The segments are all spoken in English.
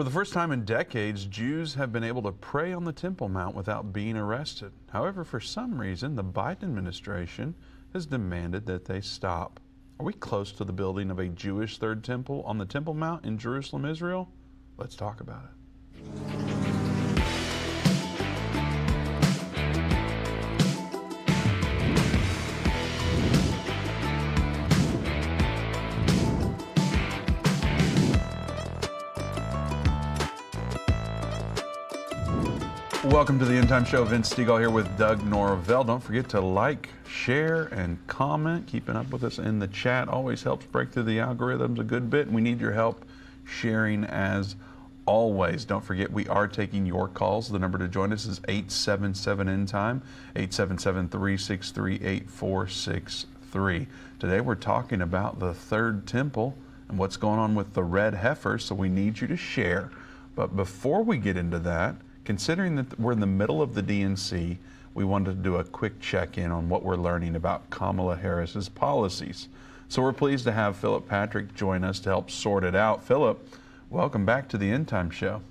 For the first time in decades, Jews have been able to pray on the Temple Mount without being arrested. However, for some reason, the Biden administration has demanded that they stop. Are we close to the building of a Jewish third temple on the Temple Mount in Jerusalem, Israel? Let's talk about it. Welcome to the Endtime Show. Vince Stegall here with Doug Norvell. Don't forget to like, share, and comment. Keeping up with us in the chat always helps break through the algorithms a good bit, and we need your help sharing as always. Don't forget, we are taking your calls. The number to join us is 877-ENDTIME, 877-363-8463. Today we're talking about the third temple and what's going on with the red heifer, so we need you to share. But before we get into that, considering that we're in the middle of the DNC, we wanted to do a quick check-in on what we're learning about Kamala Harris's policies. So we're pleased to have Philip Patrick join us to help sort it out. Philip, welcome back to the Endtime Show.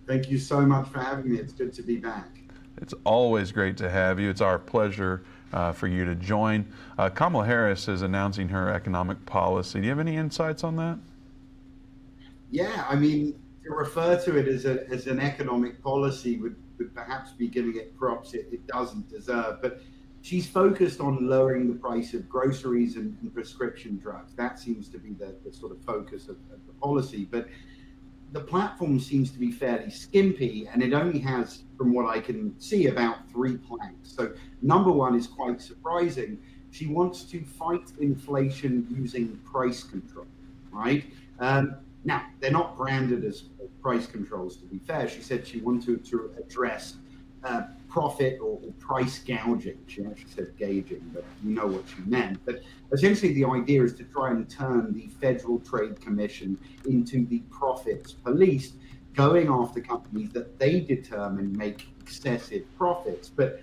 Thank you so much for having me. It's good to be back. It's always great to have you. It's our pleasure for you to join. Kamala Harris is announcing her economic policy. Do you have any insights on that? Yeah, I mean, to refer to it as an economic policy would perhaps be giving it props it doesn't deserve. But she's focused on lowering the price of groceries and prescription drugs. That seems to be the sort of focus of the policy. But the platform seems to be fairly skimpy, and it only has, from what I can see, about 3 planks. So number one is quite surprising. She wants to fight inflation using price control, right? Now, they're not branded as price controls, to be fair. She said she wanted to address profit or price gouging. She actually said gauging, but you know what she meant. But essentially the idea is to try and turn the Federal Trade Commission into the profits police, going after companies that they determine make excessive profits. But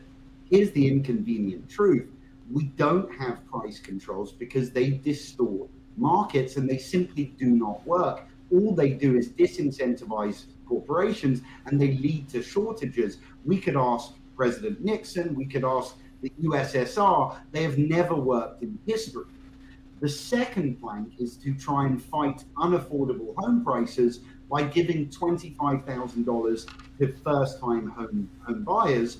here's the inconvenient truth. We don't have price controls because they distort markets and they simply do not work. All they do is disincentivize corporations and they lead to shortages. We could ask President Nixon, we could ask the USSR, they have never worked in history. The second plank is to try and fight unaffordable home prices by giving $25,000 to first-time home buyers.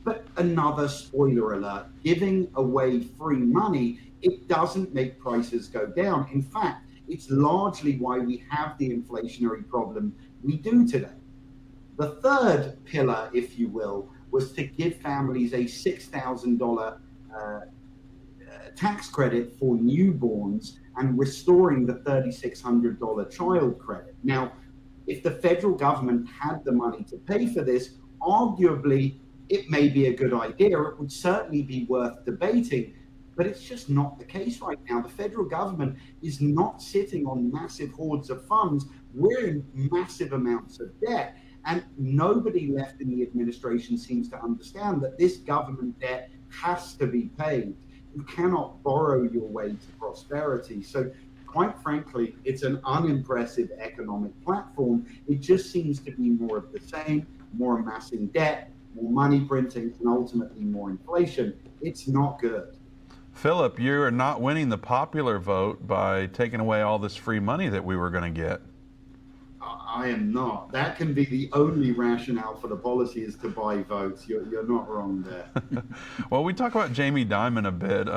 But another spoiler alert, giving away free money, it doesn't make prices go down. In fact, it's largely why we have the inflationary problem we do today. The third pillar, if you will, was to give families a $6,000 tax credit for newborns and restoring the $3,600 child credit. Now, if the federal government had the money to pay for this, arguably it may be a good idea. It would certainly be worth debating. But it's just not the case right now. The federal government is not sitting on massive hordes of funds. We're in massive amounts of debt. And nobody left in the administration seems to understand that this government debt has to be paid. You cannot borrow your way to prosperity. So quite frankly, it's an unimpressive economic platform. It just seems to be more of the same, more amassing debt, more money printing, and ultimately more inflation. It's not good. Philip, you are not winning the popular vote by taking away all this free money that we were going to get. I am not. That can be the only rationale for the policy, is to buy votes. You're not wrong there. Well, we talk about Jamie Dimon a bit.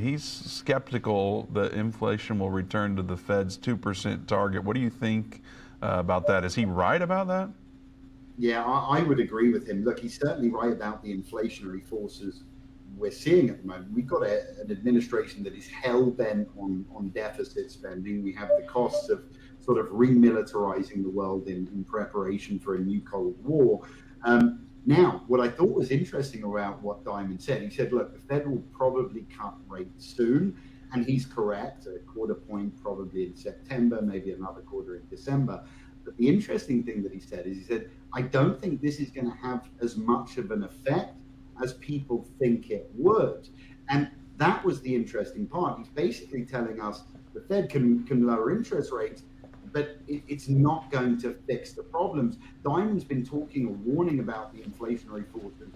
He's skeptical that inflation will return to the Fed's 2% target. What do you think about that? Is he right about that? Yeah, I would agree with him. Look, he's certainly right about the inflationary forces we're seeing at the moment. We've got an administration that is hell-bent on deficit spending. We have the costs of sort of remilitarizing the world in preparation for a new Cold War. Now, what I thought was interesting about what Dimon said, he said, look, the Fed will probably cut rates soon, and he's correct, a quarter point probably in September, maybe another quarter in December. But the interesting thing that he said is, he said, I don't think this is going to have as much of an effect as people think it would. And that was the interesting part. He's basically telling us the Fed can lower interest rates, but it's not going to fix the problems. Diamond's been talking or warning about the inflationary forces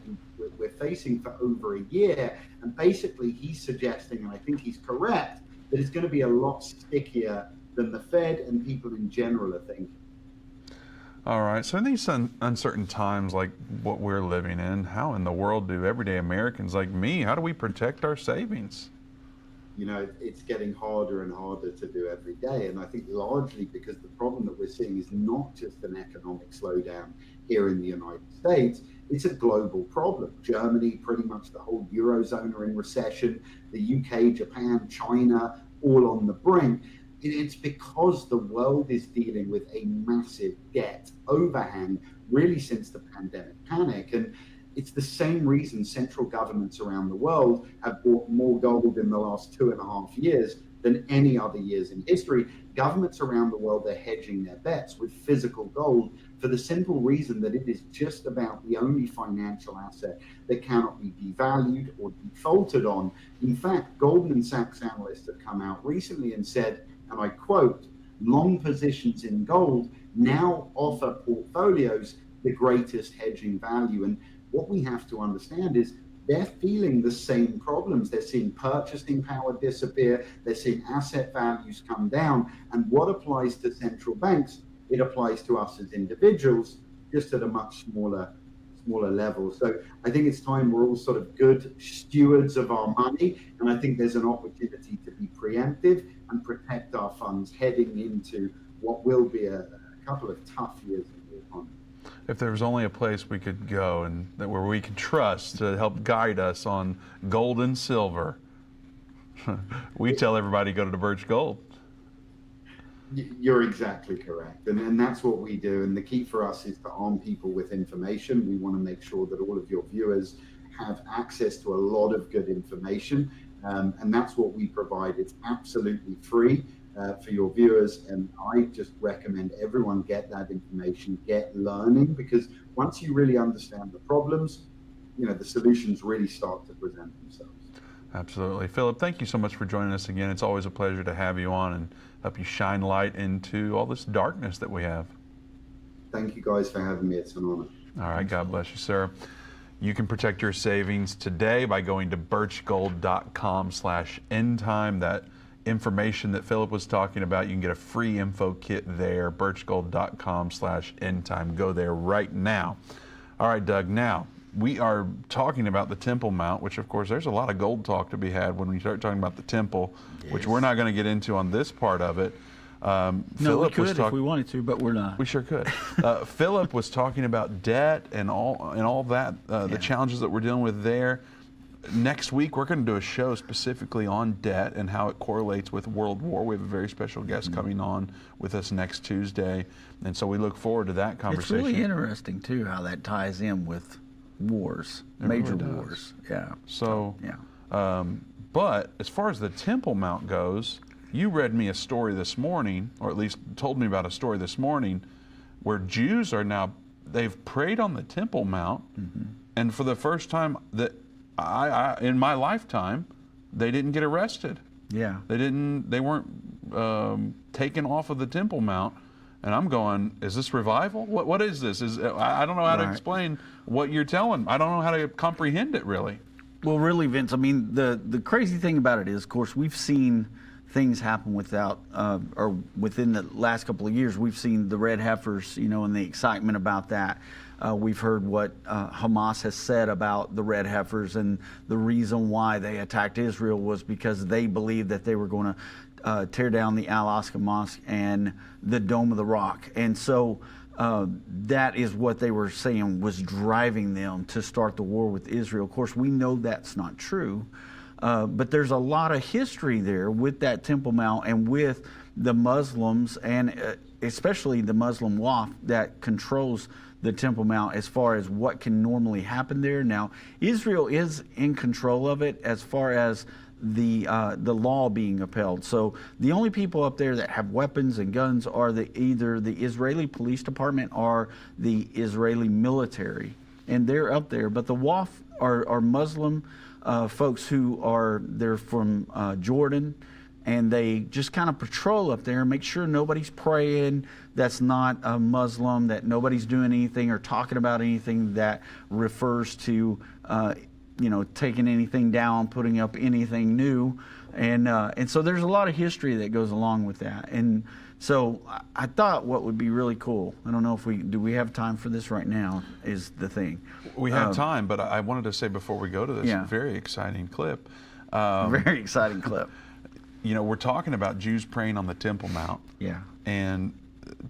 we're facing for over a year, and basically he's suggesting, and I think he's correct, that it's going to be a lot stickier than the Fed and people in general are thinking. All right, so in these uncertain times like what we're living in, how in the world do everyday Americans like me, how do we protect our savings? You know, it's getting harder and harder to do every day. And I think largely because the problem that we're seeing is not just an economic slowdown here in the United States, it's a global problem. Germany, pretty much the whole Eurozone are in recession, the UK, Japan, China, all on the brink. It's because the world is dealing with a massive debt overhang really since the pandemic panic. And it's the same reason central governments around the world have bought more gold in the last 2.5 years than any other years in history. Governments around the world are hedging their bets with physical gold for the simple reason that it is just about the only financial asset that cannot be devalued or defaulted on. In fact, Goldman Sachs analysts have come out recently and said, and I quote, long positions in gold now offer portfolios the greatest hedging value. And what we have to understand is they're feeling the same problems. They're seeing purchasing power disappear. They're seeing asset values come down. And what applies to central banks, it applies to us as individuals, just at a much smaller level. So I think it's time we're all sort of good stewards of our money. And I think there's an opportunity to be preemptive and protect our funds heading into what will be a couple of tough years in the economy. If there was only a place we could go and where we could trust to help guide us on gold and silver, we tell everybody go to the Birch Gold. You're exactly correct. And that's what we do. And the key for us is to arm people with information. We want to make sure that all of your viewers have access to a lot of good information. And that's what we provide. It's absolutely free for your viewers. And I just recommend everyone get that information, get learning, because once you really understand the problems, you know, the solutions really start to present themselves. Absolutely. Philip, thank you so much for joining us again. It's always a pleasure to have you on and help you shine light into all this darkness that we have. Thank you guys for having me. It's an honor. All right. God bless you, sir. You can protect your savings today by going to birchgold.com/endtime. That information that Philip was talking about, you can get a free info kit there, birchgold.com/endtime. Go there right now. All right, Doug, now we are talking about the Temple Mount, which of course there's a lot of gold talk to be had when we start talking about the temple, yes, which we're not going to get into on this part of it. No, Philip we could if we wanted to, but we're not. We sure could. Philip was talking about debt and all that, the challenges that we're dealing with there. Next week, we're going to do a show specifically on debt and how it correlates with World War. We have a very special guest coming on with us next Tuesday, and so we look forward to that conversation. It's really interesting, too, how that ties in with wars, major wars. Yeah. So, but as far as the Temple Mount goes, you read me a story this morning, or at least told me about a story this morning, where Jews are now, they've prayed on the Temple Mount, and for the first time that I in my lifetime, they didn't get arrested. Yeah. They weren't taken off of the Temple Mount. And I'm going, is this revival? What is this? I don't know how to explain what you're telling. I don't know how to comprehend it, really. Well, really, Vince, I mean, the crazy thing about it is, of course, we've seen things happen or within the last couple of years. We've seen the red heifers, you know, and the excitement about that. We've heard what Hamas has said about the red heifers, and the reason why they attacked Israel was because they believed that they were going to tear down the Al-Aqsa Mosque and the Dome of the Rock. And so that is what they were saying was driving them to start the war with Israel. Of course, we know that's not true, but there's a lot of history there with that Temple Mount and with the Muslims, and especially the Muslim Waqf that controls the Temple Mount as far as what can normally happen there. Now, Israel is in control of it as far as the law being upheld. So the only people up there that have weapons and guns are either the Israeli police department or the Israeli military, and they're up there. But the Waqf are Muslim folks who they're from Jordan and they just kind of patrol up there and make sure nobody's praying that's not a Muslim, that nobody's doing anything or talking about anything that refers to, taking anything down, putting up anything new. And so there's a lot of history that goes along with that. And so I thought what would be really cool, I don't know if we have time for this right now, is the thing. We have time, but I wanted to say before we go to this very exciting clip. Very exciting clip. We're talking about Jews praying on the Temple Mount. Yeah. And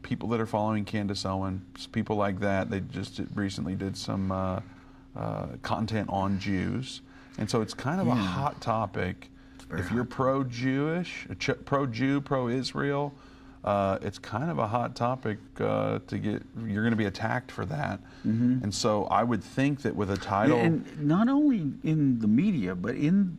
people that are following Candace Owens, people like that, they just recently did some content on Jews. And so it's kind of a hot topic. If you're pro-Jewish, pro-Jew, pro-Israel, it's kind of a hot topic you're going to be attacked for that. Mm-hmm. And so I would think that with a title... and not only in the media, but in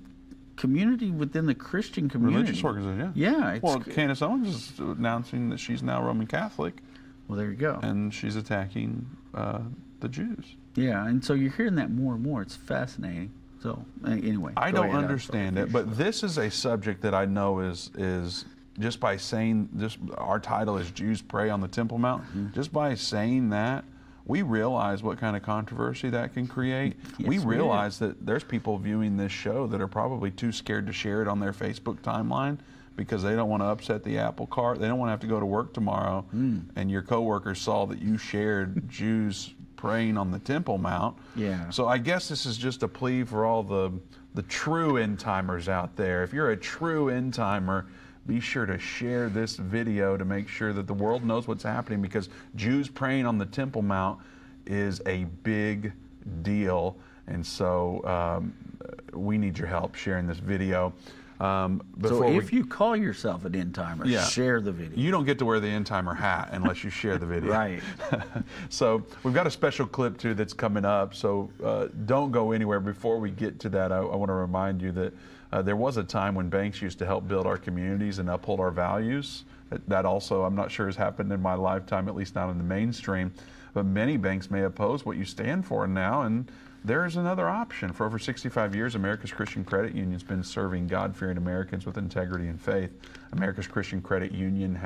community within the Christian community. Religious organization, yeah. Well, Candace Owens is announcing that she's now Roman Catholic. Well, there you go. And she's attacking the Jews. Yeah, and so you're hearing that more and more. It's fascinating. So anyway, I don't understand it, but this is a subject that I know is just by saying this. Our title is Jews Pray on the Temple Mount. Mm-hmm. Just by saying that, we realize what kind of controversy that can create. Yes, we realize that there's people viewing this show that are probably too scared to share it on their Facebook timeline because they don't want to upset the apple cart. They don't want to have to go to work tomorrow, and your coworkers saw that you shared Jews praying on the Temple Mount. Yeah. So I guess this is just a plea for all the true end timers out there. If you're a true end timer, be sure to share this video to make sure that the world knows what's happening, because Jews praying on the Temple Mount is a big deal. And so we need your help sharing this video. So if you call yourself an end timer, share the video. You don't get to wear the end timer hat unless you share the video. Right. So we've got a special clip too that's coming up. So don't go anywhere. Before we get to that, I want to remind you that there was a time when banks used to help build our communities and uphold our values. That also, I'm not sure has happened in my lifetime, at least not in the mainstream. But many banks may oppose what you stand for now, and there's another option. For over 65 years, America's Christian Credit Union has been serving God-fearing Americans with integrity and faith. America's Christian Credit Union,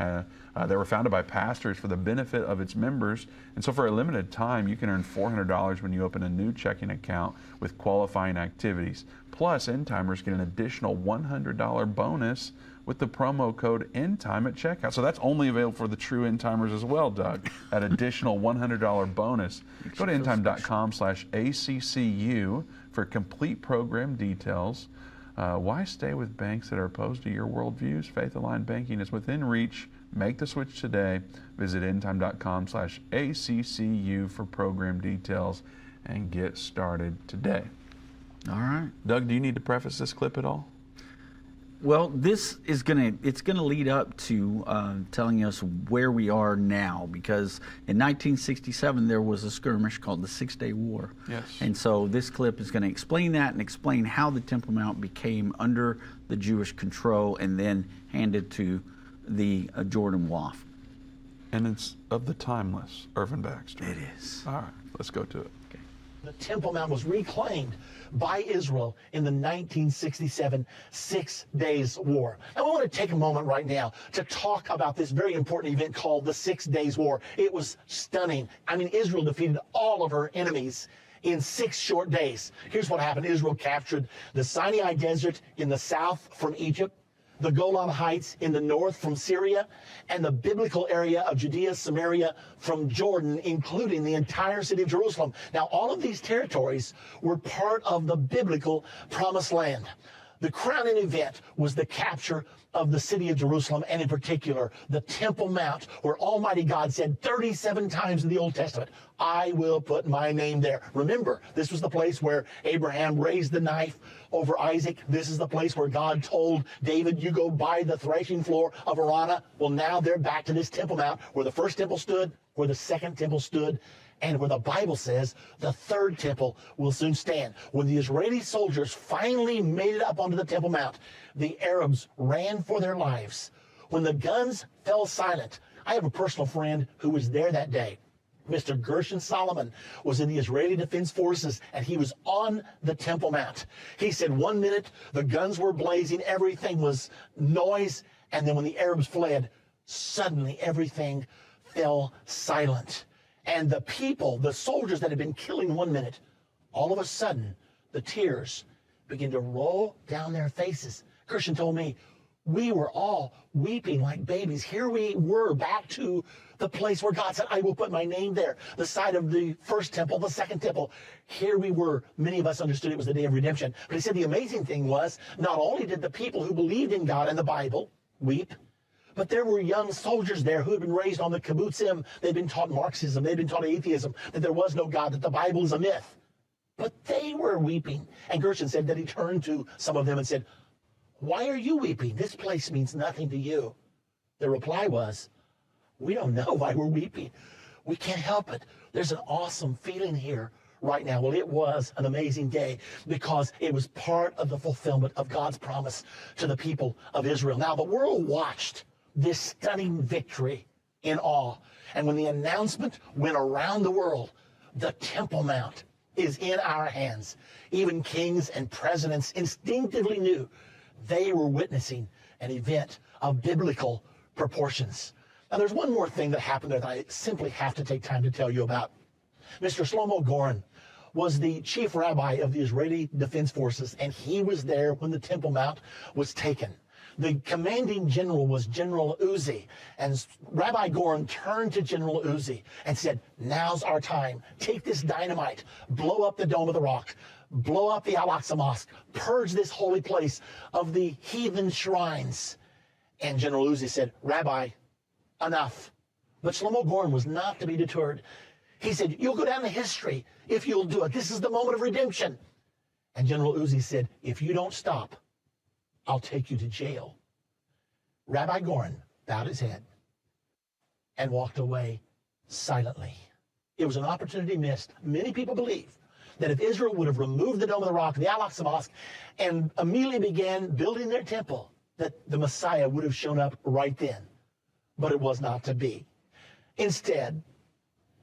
they were founded by pastors for the benefit of its members. And so for a limited time, you can earn $400 when you open a new checking account with qualifying activities. Plus, end-timers get an additional $100 bonus with the promo code Endtime at checkout. So that's only available for the true end-timers as well, Doug. That additional $100 bonus. Go to endtime.com/ACCU for complete program details. Why stay with banks that are opposed to your worldviews? Faith-aligned banking is within reach. Make the switch today. Visit endtime.com/ACCU for program details and get started today. All right. Doug, do you need to preface this clip at all? Well, this is it's gonna lead up to telling us where we are now, because in 1967 there was a skirmish called the 6-Day War. Yes. And so this clip is going to explain that and explain how the Temple Mount became under the Jewish control and then handed to the Jordan Wharf. And it's of the timeless Irvin Baxter. It is. All right, let's go to it. Okay. The Temple Mount was reclaimed by Israel in the 1967 6 Days War. And we want to take a moment right now to talk about this very important event called the 6 Days War. It was stunning. I mean, Israel defeated all of her enemies in 6 short days. Here's what happened. Israel captured the Sinai Desert in the south from Egypt, the Golan Heights in the north from Syria, and the biblical area of Judea, Samaria from Jordan, including the entire city of Jerusalem. Now, all of these territories were part of the biblical Promised Land. The crowning event was the capture of the city of Jerusalem, and in particular, the Temple Mount, where Almighty God said 37 times in the Old Testament, I will put my name there. Remember, this was the place where Abraham raised the knife over Isaac. This is the place where God told David, you go by the threshing floor of Arana. Well, now they're back to this Temple Mount, where the first temple stood, where the second temple stood, and where the Bible says the third temple will soon stand. When the Israeli soldiers finally made it up onto the Temple Mount, the Arabs ran for their lives. When the guns fell silent, I have a personal friend who was there that day. Mr. Gershon Solomon was in the Israeli Defense Forces, and he was on the Temple Mount. He said 1 minute the guns were blazing, everything was noise, and then when the Arabs fled, suddenly everything fell silent. And the people, the soldiers that had been killing 1 minute, all of a sudden, the tears began to roll down their faces. Gershon told me, we were all weeping like babies. Here we were back to the place where God said, I will put my name there, the site of the first temple, the second temple. Here we were. Many of us understood it was the day of redemption. But he said the amazing thing was, not only did the people who believed in God and the Bible weep, but there were young soldiers there who had been raised on the kibbutzim. They'd been taught Marxism. They'd been taught atheism, that there was no God, that the Bible is a myth. But they were weeping. And Gershon said that he turned to some of them and said, why are you weeping? This place means nothing to you. The reply was, we don't know why we're weeping. We can't help it. There's an awesome feeling here right now. Well, it was an amazing day because it was part of the fulfillment of God's promise to the people of Israel. Now, the world watched this stunning victory in awe. And when the announcement went around the world, the Temple Mount is in our hands. Even kings and presidents instinctively knew they were witnessing an event of biblical proportions. Now, there's one more thing that happened that I simply have to take time to tell you about. Mr. Shlomo Goren was the chief rabbi of the Israeli Defense Forces, and he was there when the Temple Mount was taken. The commanding general was General Uzi, and Rabbi Goren turned to General Uzi and said, now's our time. Take this dynamite, blow up the Dome of the Rock, blow up the Al-Aqsa Mosque, purge this holy place of the heathen shrines. And General Uzi said, Rabbi, enough. But Shlomo Goren was not to be deterred. He said, you'll go down to history if you'll do it. This is the moment of redemption. And General Uzi said, if you don't stop, I'll take you to jail. Rabbi Goren bowed his head and walked away silently. It was an opportunity missed. Many people believe that if Israel would have removed the Dome of the Rock, the Al-Aqsa Mosque, and immediately began building their temple, that the Messiah would have shown up right then. But it was not to be. Instead,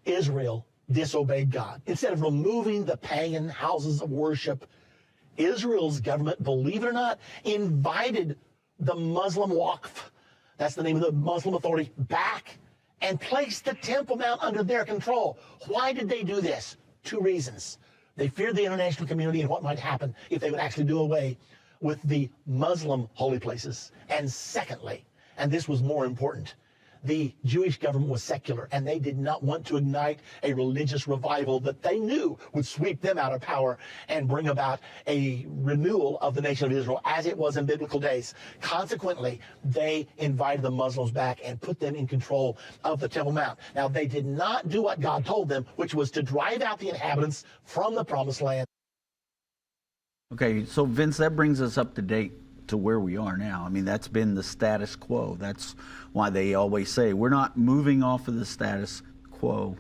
Israel disobeyed God. Instead of removing the pagan houses of worship, Israel's government, believe it or not, invited the Muslim Waqf, that's the name of the Muslim authority, back and placed the Temple Mount under their control. Why did they do this? Two reasons. They feared the international community and what might happen if they would actually do away with the Muslim holy places. And secondly, and this was more important, the Jewish government was secular, and they did not want to ignite a religious revival that they knew would sweep them out of power and bring about a renewal of the nation of Israel as it was in biblical days. Consequently, they invited the Muslims back and put them in control of the Temple Mount. Now, they did not do what God told them, which was to drive out the inhabitants from the Promised Land. Okay, so Vince, that brings us up to date to where we are now. I mean, that's been the status quo. That's why they always say we're not moving off of the status quo.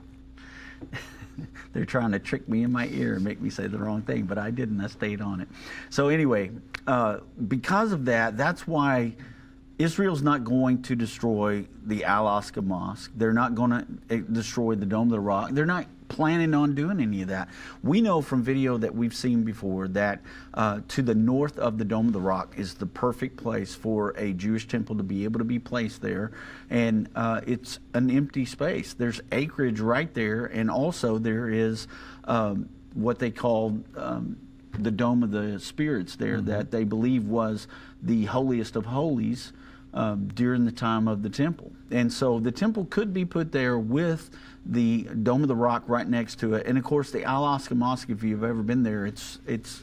They're trying to trick me in my ear and make me say the wrong thing, but I didn't. I stayed on it. So anyway, because of that, that's why Israel's not going to destroy the Al-Aqsa Mosque. They're not going to destroy the Dome of the Rock. They're not planning on doing any of that. We know from video that we've seen before that to the north of the Dome of the Rock is the perfect place for a Jewish temple to be able to be placed there. And it's an empty space. There's acreage right there. And also there is what they call the Dome of the Spirits there, that they believe was the holiest of holies during the time of the temple. And so the temple could be put there with the Dome of the Rock right next to it. And of course the Al-Aqsa Mosque, if you've ever been there, it's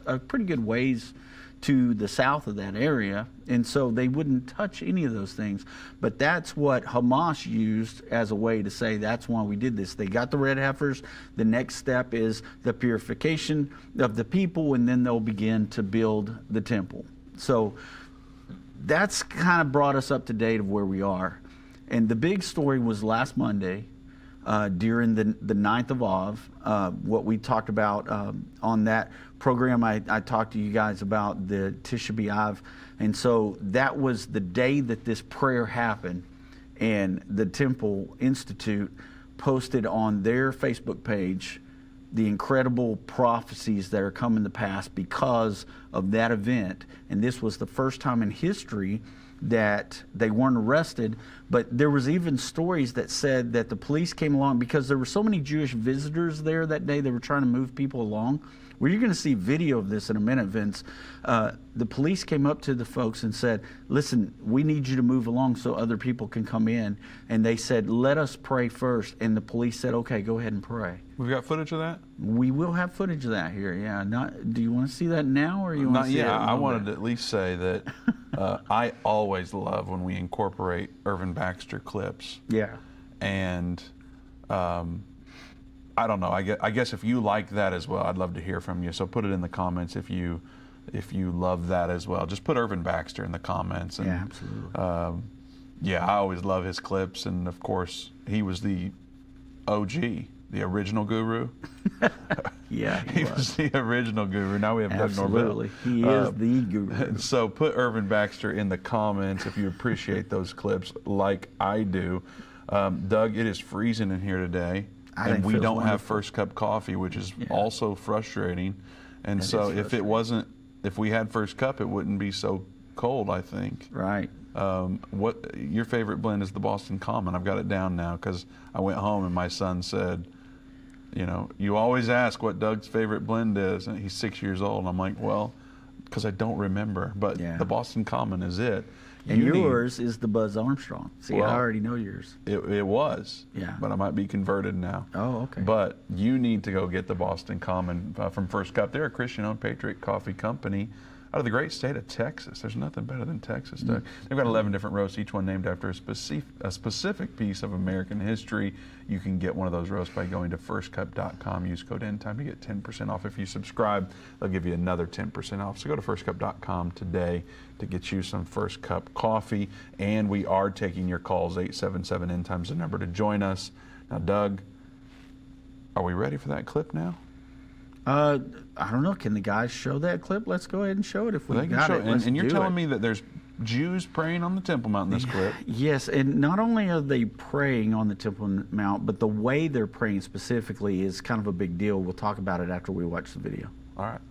a pretty good ways to the south of that area. And so they wouldn't touch any of those things. But that's what Hamas used as a way to say that's why we did this. They got the red heifers. The next step is the purification of the people, and then they'll begin to build the temple. So that's kind of brought us up to date of where we are. And the big story was last Monday during the 9th of Av, what we talked about on that program. I talked to you guys about the Tisha B'Av. And so that was the day that this prayer happened, and the Temple Institute posted on their Facebook page the incredible prophecies that are coming to pass because of that event. And this was the first time in history that they weren't arrested, but there was even stories that said that the police came along because there were so many Jewish visitors there that day. They were trying to move people along. Well, you're going to see video of this in a minute, Vince. The police came up to the folks and said, listen, we need you to move along so other people can come in. And they said, let us pray first. And the police said, okay, go ahead and pray. We've got footage of that? We will have footage of that here, yeah. Do you want to see that now, or you want to see it? I wanted to at least say that I always love when we incorporate Irvin Baxter clips. Yeah. And I don't know. I guess if you like that as well, I'd love to hear from you. So put it in the comments if you love that as well. Just put Irvin Baxter in the comments. And, yeah, absolutely. Yeah, I always love his clips, and of course he was the OG, the original guru. Yeah, he was the original guru. Now we have Doug Norvell. Absolutely, he is the guru. So put Irvin Baxter in the comments if you appreciate those clips, like I do. Doug, it is freezing in here today. And we don't have first cup coffee, which is also frustrating. And so if we had first cup, it wouldn't be so cold, I think. Right. What your favorite blend is the Boston Common. I've got it down now because I went home and my son said, you know, you always ask what Doug's favorite blend is. And he's 6 years old. And I'm like, well, because I don't remember. But the Boston Common is it. And yours is the Buzz Armstrong. See, well, I already know yours. It was. Yeah. But I might be converted now. Oh, okay. But you need to go get the Boston Common from First Cup. They're a Christian-owned Patriot Coffee Company out of the great state of Texas. There's nothing better than Texas, Doug. They've got 11 different roasts, each one named after a specific piece of American history. You can get one of those roasts by going to firstcup.com. Use code Endtime to get 10% off. If you subscribe, they'll give you another 10% off. So go to firstcup.com today to get you some First Cup coffee. And we are taking your calls. 877 Endtime is the number to join us. Now, Doug, are we ready for that clip now? I don't know. Can the guys show that clip? Let's go ahead and show it if we got it. And you're telling me that there's Jews praying on the Temple Mount in this clip? Yes, and not only are they praying on the Temple Mount, but the way they're praying specifically is kind of a big deal. We'll talk about it after we watch the video. All right.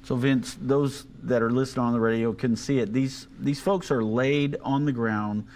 So Vince, those that are listening on the radio can see it. These folks are laid on the ground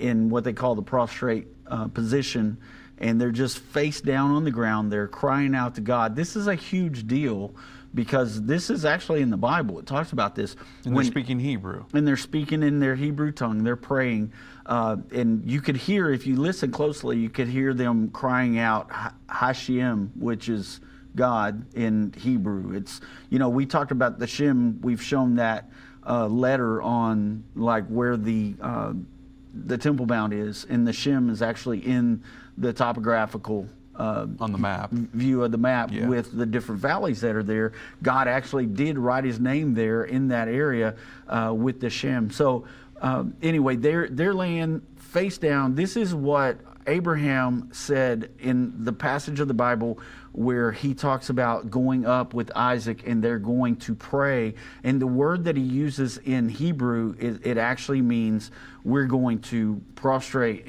in what they call the prostrate position, and they're just face down on the ground. They're crying out to God. This is a huge deal because this is actually in the Bible. It talks about this. And they're speaking Hebrew. And they're speaking in their Hebrew tongue. They're praying. And you could hear, if you listen closely, you could hear them crying out Hashem, which is God in Hebrew. It's, you know, we talked about the Shem. We've shown that letter on like where the Temple Mount is, and the Shem is actually in the topographical on the map view of the map with the different valleys that are there. God actually did write His name there in that area with the Shem. So anyway, they're laying face down. This is what Abraham said in the passage of the Bible where he talks about going up with Isaac and they're going to pray. And the word that he uses in Hebrew, it actually means we're going to prostrate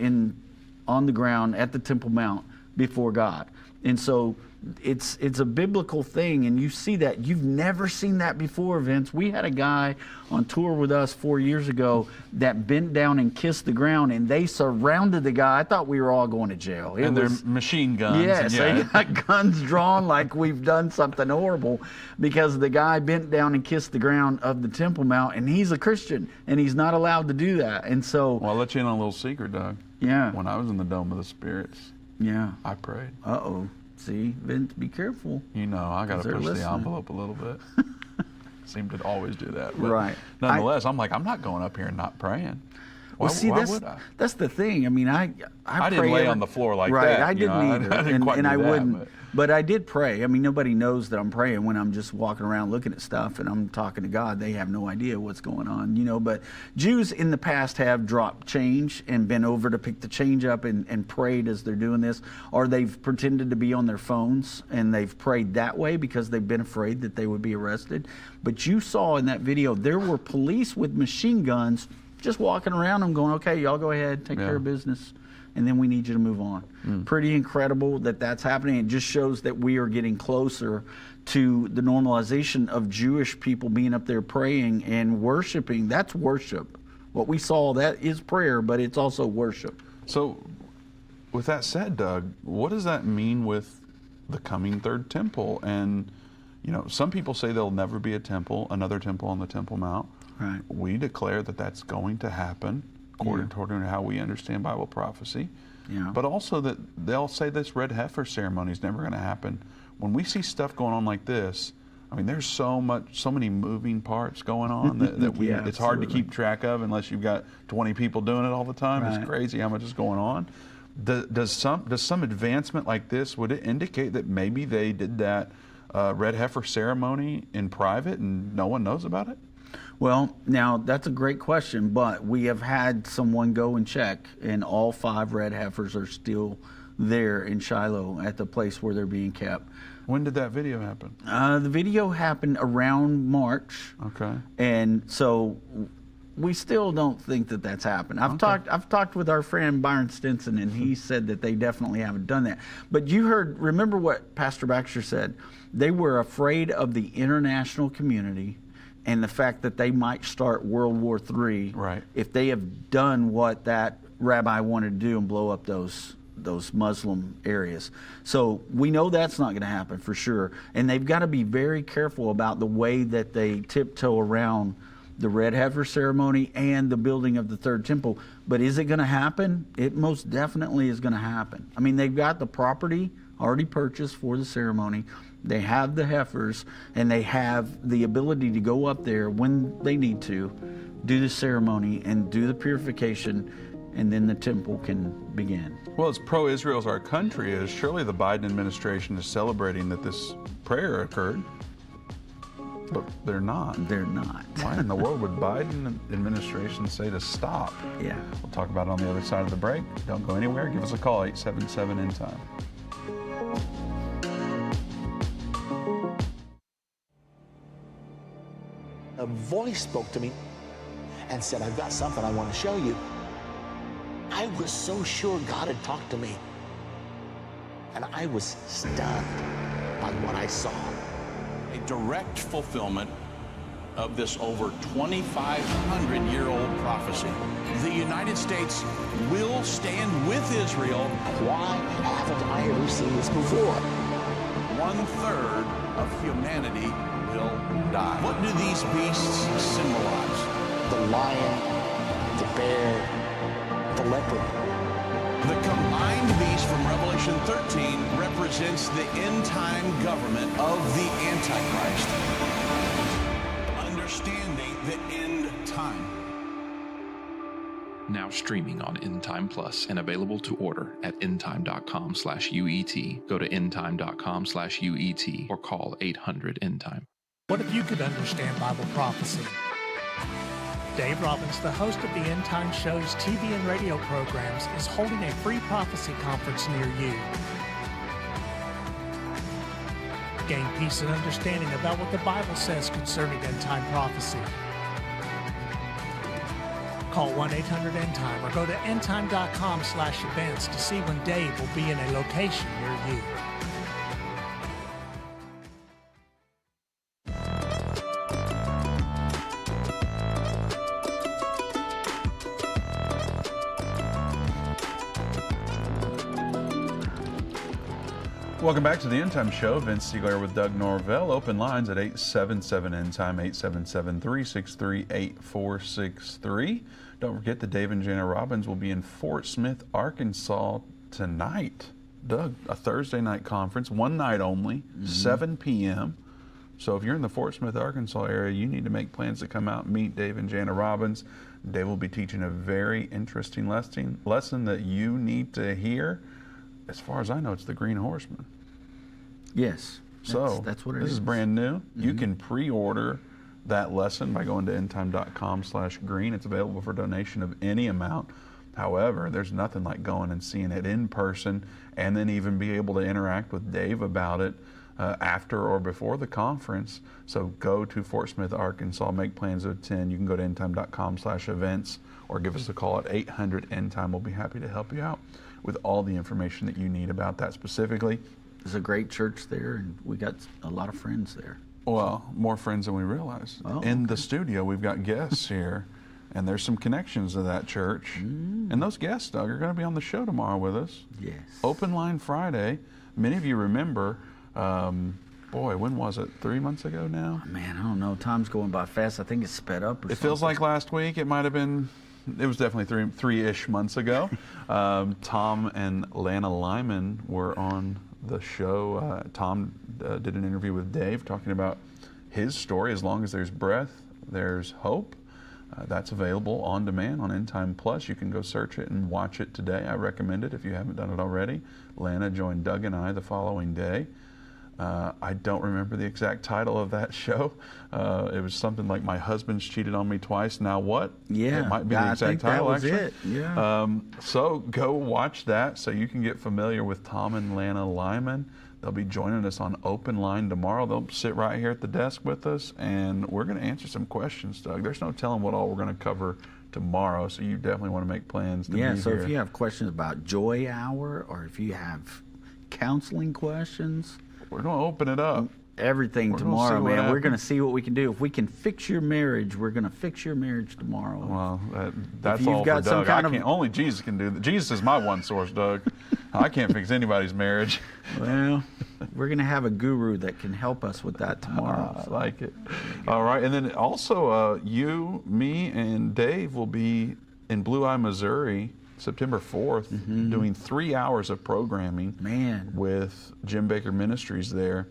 on the ground at the Temple Mount before God. And so it's a biblical thing, and you see that. You've never seen that before, Vince. We had a guy on tour with us 4 years ago that bent down and kissed the ground, and they surrounded the guy. I thought we were all going to jail. And they're machine guns. Yes, they got guns drawn like we've done something horrible because the guy bent down and kissed the ground of the Temple Mount, and he's a Christian, and he's not allowed to do that. And so, well, I'll let you in on a little secret, Doug. Yeah. When I was in the Dome of the Spirits, I prayed. Uh-oh. See, Vince, be careful. You know, I got to push the envelope a little bit. Seem to always do that. But right. Nonetheless, I'm like, I'm not going up here and not praying. Why, see, why would I? That's the thing. I mean, I didn't lay on the floor like right, that. I didn't either. I didn't quite and do I that, wouldn't. But I did pray. I mean, nobody knows that I'm praying when I'm just walking around looking at stuff and I'm talking to God. They have no idea what's going on, you know. But Jews in the past have dropped change and been over to pick the change up and prayed as they're doing this. Or they've pretended to be on their phones and they've prayed that way because they've been afraid that they would be arrested. But you saw in that video, there were police with machine guns just walking around them going, okay, y'all go ahead, take care of business, and then we need you to move on. Pretty incredible that that's happening. It just shows that we are getting closer to the normalization of Jewish people being up there praying and worshiping. That's worship. What we saw, that is prayer, but it's also worship. So with that said, Doug, what does that mean with the coming third temple? And, you know, some people say there'll never be a temple, another temple on the Temple Mount. Right. We declare that that's going to happen according to how we understand Bible prophecy. Yeah. But also that they'll say this red heifer ceremony is never going to happen. When we see stuff going on like this, I mean, there's so many moving parts going on that it's hard to keep track of unless you've got 20 people doing it all the time. Right. It's crazy how much is going on. Does some advancement like this, would it indicate that maybe they did that red heifer ceremony in private and no one knows about it? Well, now that's a great question, but we have had someone go and check, and all 5 red heifers are still there in Shiloh at the place where they're being kept. When did that video happen? The video happened around March. Okay. And so we still don't think that that's happened. I've talked with our friend Byron Stinson, and he said that they definitely haven't done that. But you remember what Pastor Baxter said? They were afraid of the international community and the fact that they might start World War III if they have done what that rabbi wanted to do and blow up those Muslim areas. So we know that's not going to happen for sure. And they've got to be very careful about the way that they tiptoe around the red heifer ceremony and the building of the third temple. But is it going to happen? It most definitely is going to happen. I mean, they've got the property already purchased for the ceremony. They have the heifers, and they have the ability to go up there when they need to, do the ceremony and do the purification, and then the temple can begin. Well, as pro-Israel as our country is, surely the Biden administration is celebrating that this prayer occurred, but they're not. They're not. Why in the world would Biden administration say to stop? Yeah. We'll talk about it on the other side of the break. Don't go anywhere. Give us a call, 877-Endtime. A voice spoke to me and said, I've got something I want to show you. I was so sure God had talked to me. And I was stunned by what I saw. A direct fulfillment of this over 2,500-year-old prophecy. The United States will stand with Israel. Why haven't I ever seen this before? 1/3 of humanity will die. What do these beasts symbolize? The lion, the bear, the leopard. The combined beast from Revelation 13 represents the end-time government of the Antichrist. Understanding the end time. Now streaming on Endtime Plus and available to order at endtime.com/UET. Go to endtime.com/UET or call 800-ENDTIME. What if you could understand Bible prophecy? Dave Robbins, the host of the End Time Show's TV and radio programs, is holding a free prophecy conference near you. Gain peace and understanding about what the Bible says concerning end time prophecy. Call 1-800-ENDTIME or go to endtime.com/events to see when Dave will be in a location near you. Welcome back to the End Time Show. Vince Siegler with Doug Norvell. Open lines at 877-Endtime, 877-363-8463. Don't forget that Dave and Jana Robbins will be in Fort Smith, Arkansas tonight. Doug, a Thursday night conference, one night only, 7 p.m. So if you're in the Fort Smith, Arkansas area, you need to make plans to come out and meet Dave and Jana Robbins. Dave will be teaching a very interesting lesson that you need to hear. As far as I know, it's the Green Horseman. Yes. So that's what it is. This is brand new. You can pre-order that lesson by going to endtime.com/green. It's available for donation of any amount. However, there's nothing like going and seeing it in person and then even be able to interact with Dave about it after or before the conference. So go to Fort Smith, Arkansas, make plans to attend. You can go to endtime.com/events or give us a call at 800-ENDTIME. We'll be happy to help you out with all the information that you need about that specifically. There's a great church there, and we got a lot of friends there. Well, more friends than we realize. In the studio, we've got guests here, and there's some connections to that church. And those guests, Doug, are going to be on the show tomorrow with us. Yes. Open Line Friday. Many of you remember, boy, when was it? 3 months ago now? Man, I don't know. Time's going by fast. I think it's sped up or something. It feels like last week. It might have been, it was definitely three-ish months ago. Tom and Lana Lyman were on the show. Tom did an interview with Dave talking about his story. As long as there's breath, there's hope. That's available on demand on Endtime Plus. You can go search it and watch it today. I recommend it if you haven't done it already. Lana joined Doug and I the following day. I don't remember the exact title of that show. It was something like "My Husband's Cheated on Me Twice. Now What?" Yeah, it might be the exact title. That was actually. it. Yeah. So go watch that so you can get familiar with Tom and Lana Lyman. They'll be joining us on Open Line tomorrow. They'll sit right here at the desk with us, and we're going to answer some questions, Doug. There's no telling what all we're going to cover tomorrow, so you definitely want to make plans to be here. Yeah, so if you have questions about Joy Hour, or if you have counseling questions, we're going to open it up. Everything We're tomorrow, gonna man. We're going to see what we can do. If we can fix your marriage, we're going to fix your marriage tomorrow. Well, that's all for Doug. Only Jesus can do that. Jesus is my one source, Doug. I can't fix anybody's marriage. Well, we're going to have a guru that can help us with that tomorrow. I like it. All right. And then also, you, me, and Dave will be in Blue Eye, Missouri, September 4th, doing 3 hours of programming with Jim Baker Ministries there.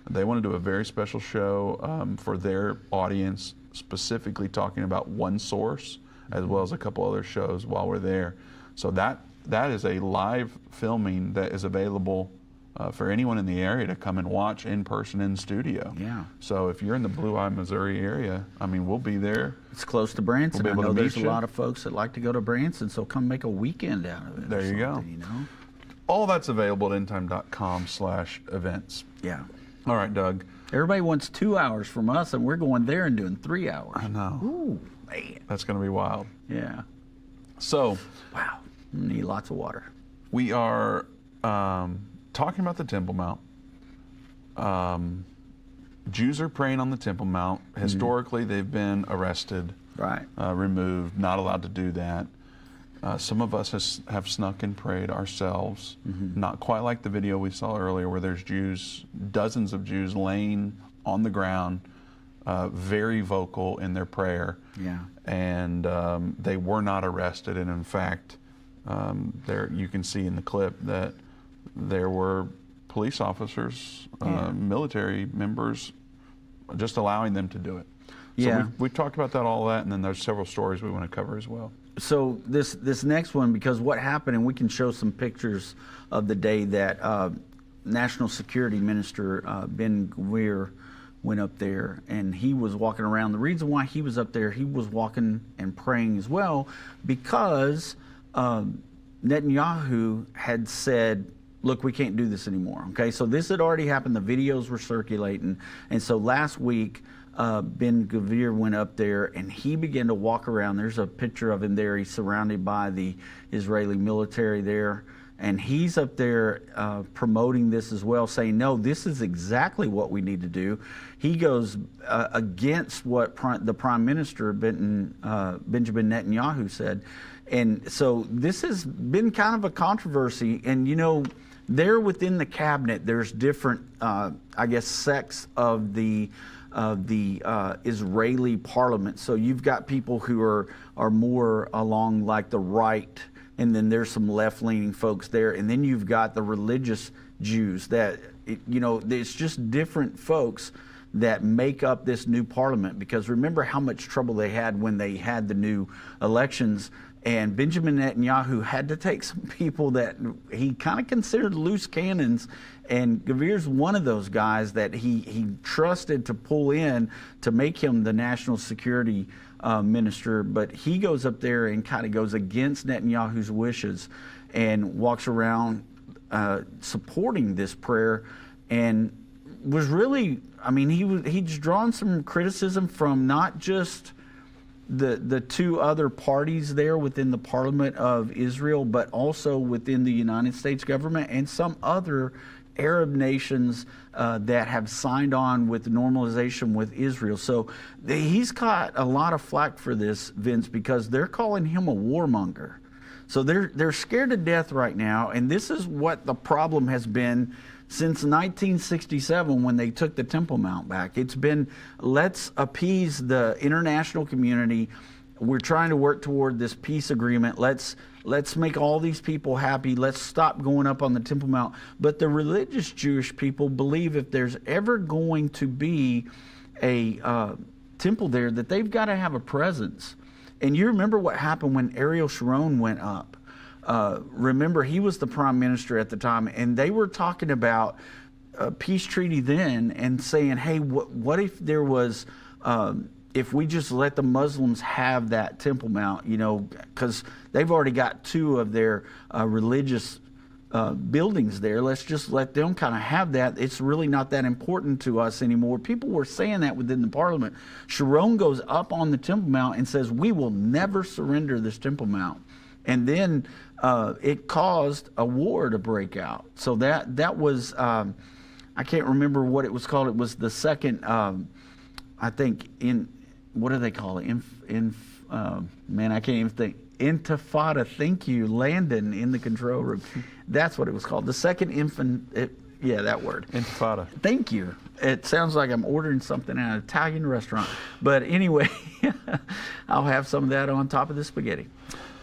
They want to do a very special show for their audience, specifically talking about One Source, as well as a couple other shows while we're there. So that is a live filming that is available for anyone in the area to come and watch in person in studio. Yeah. So if you're in the Blue Eye, Missouri area, I mean, we'll be there. It's close to Branson. We'll be able I know to there's meet a lot of folks that like to go to Branson, so come make a weekend out of it. There you go. You know? All that's available at endtime.com/events. Yeah. All right, Doug. Everybody wants 2 hours from us, and we're going there and doing 3 hours. I know. Ooh, man. That's going to be wild. Yeah. So, wow. Need lots of water. We are talking about the Temple Mount. Jews are praying on the Temple Mount. Historically, they've been arrested, removed, not allowed to do that. Some of us have snuck and prayed ourselves, not quite like the video we saw earlier where there's Jews, dozens of Jews laying on the ground, very vocal in their prayer. Yeah. And they were not arrested. And in fact, there you can see in the clip that there were police officers, military members, just allowing them to do it. So we've talked about all that, and then there's several stories we want to cover as well. So this next one, because what happened, and we can show some pictures of the day that National Security Minister Ben-Gvir went up there, and he was walking around. The reason why he was up there, he was walking and praying as well, because Netanyahu had said, look, we can't do this anymore. Okay, so this had already happened. The videos were circulating, and so last week, Ben-Gvir went up there and he began to walk around. There's a picture of him there. He's surrounded by the Israeli military there. And he's up there promoting this as well, saying, no, this is exactly what we need to do. He goes against what the Prime Minister, Benjamin Netanyahu, said. And so this has been kind of a controversy. And, you know, there within the cabinet, there's different, I guess, sects of the Israeli parliament. So you've got people who are more along like the right, and then there's some left-leaning folks there, and then you've got the religious Jews that, you know, it's just different folks that make up this new parliament, because remember how much trouble they had when they had the new elections, and Benjamin Netanyahu had to take some people that he kind of considered loose cannons, and Gvir's one of those guys that he trusted to pull in to make him the national security minister, but he goes up there and kind of goes against Netanyahu's wishes and walks around supporting this prayer, and was really, I mean, he's drawn some criticism from not just the two other parties there within the Parliament of Israel, but also within the United States government and some other Arab nations that have signed on with normalization with Israel. So he's got a lot of flack for this, Vince, because they're calling him a warmonger. So they're scared to death right now, and this is what the problem has been since 1967 when they took the Temple Mount back. It's been, let's appease the international community. We're trying to work toward this peace agreement. Let's make all these people happy. Let's stop going up on the Temple Mount. But the religious Jewish people believe if there's ever going to be a temple there, that they've got to have a presence. And you remember what happened when Ariel Sharon went up. Remember, he was the prime minister at the time, and they were talking about a peace treaty then and saying, hey, what if there was, if we just let the Muslims have that Temple Mount, you know, because they've already got two of their religious buildings there. Let's just let them kind of have that. It's really not that important to us anymore. People were saying that within the parliament. Sharon goes up on the Temple Mount and says, we will never surrender this Temple Mount. And then it caused a war to break out. So that was, I can't remember what it was called. It was the second, I think, what do they call it? Man, I can't even think. Intifada. Thank you, Landon, in the control room. That's what it was called. The second yeah, that word. Intifada. Thank you. It sounds like I'm ordering something at an Italian restaurant. But anyway, I'll have some of that on top of the spaghetti.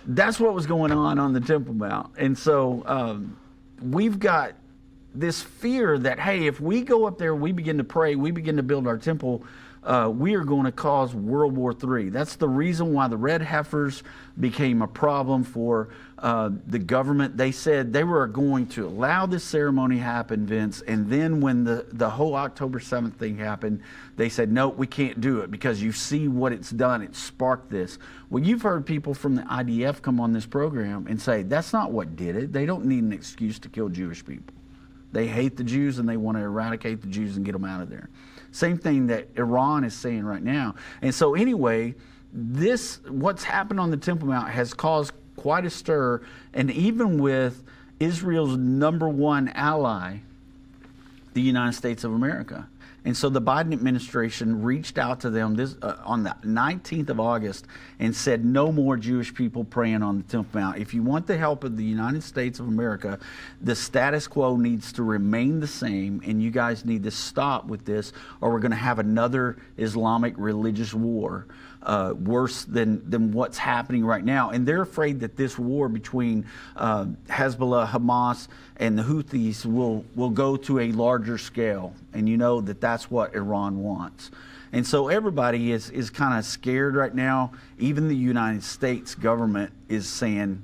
That's what was going on the Temple Mount. And so we've got this fear that, hey, if we go up there, we begin to pray, we begin to build our temple, we are going to cause World War III. That's the reason why the red heifers became a problem for the government. They said they were going to allow this ceremony happen, Vince, and then when the whole October 7th thing happened, they said, no, we can't do it because you see what it's done. It sparked this. Well, you've heard people from the IDF come on this program and say, that's not what did it. They don't need an excuse to kill Jewish people. They hate the Jews and they want to eradicate the Jews and get them out of there. Same thing that Iran is saying right now. And so anyway, what's happened on the Temple Mount has caused quite a stir, and even with Israel's #1 ally, the United States of America. And so the Biden administration reached out to them on the 19th of August and said, no more Jewish people praying on the Temple Mount. If you want the help of the United States of America, the status quo needs to remain the same, and you guys need to stop with this, or we're going to have another Islamic religious war, worse than what's happening right now. And they're afraid that this war between Hezbollah, Hamas, and the Houthis will go to a larger scale. And you know that's what Iran wants. And so everybody is kind of scared right now. Even the United States government is saying,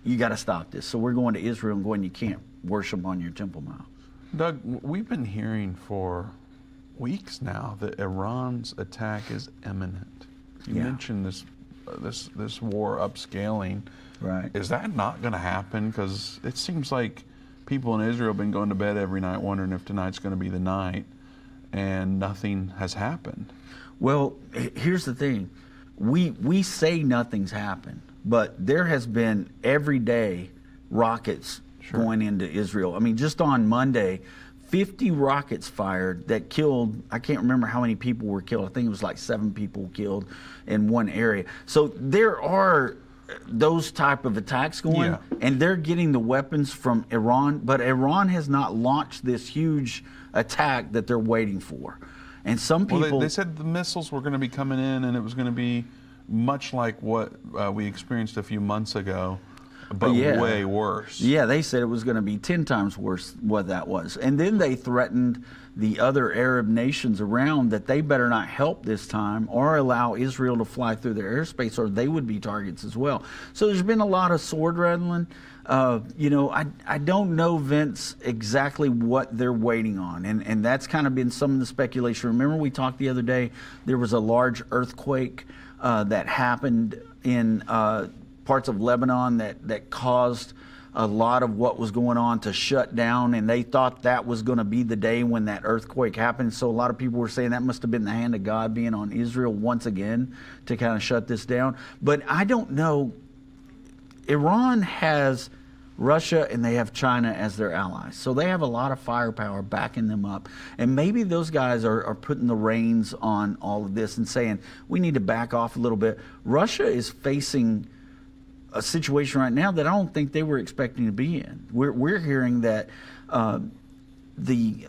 you got to stop this. So we're going to Israel and going, you can't worship on your Temple Mount. Doug, we've been hearing for weeks now that Iran's attack is imminent. You mentioned this war upscaling. Right. Is that not going to happen? Because it seems like people in Israel have been going to bed every night wondering if tonight's going to be the night, and nothing has happened. Well, here's the thing. We say nothing's happened, but there has been every day rockets going into Israel. I mean, just on Monday, 50 rockets fired that killed, I can't remember how many people were killed. I think it was like 7 people killed in one area. So there are those type of attacks going, and they're getting the weapons from Iran, but Iran has not launched this huge attack that they're waiting for. And some people... Well, they said the missiles were going to be coming in, and it was going to be much like what we experienced a few months ago But way worse. Yeah, they said it was going to be 10 times worse what that was. And then they threatened the other Arab nations around that they better not help this time or allow Israel to fly through their airspace, or they would be targets as well. So there's been a lot of sword rattling. I don't know, Vince, exactly what they're waiting on. And that's kind of been some of the speculation. Remember we talked the other day, there was a large earthquake that happened in parts of Lebanon that caused a lot of what was going on to shut down, and they thought that was going to be the day when that earthquake happened. So a lot of people were saying that must have been the hand of God being on Israel once again to kind of shut this down. But I don't know. Iran has Russia and they have China as their allies. So they have a lot of firepower backing them up. And maybe those guys are putting the reins on all of this and saying, we need to back off a little bit. Russia is facing a situation right now that I don't think they were expecting to be in. We're hearing that the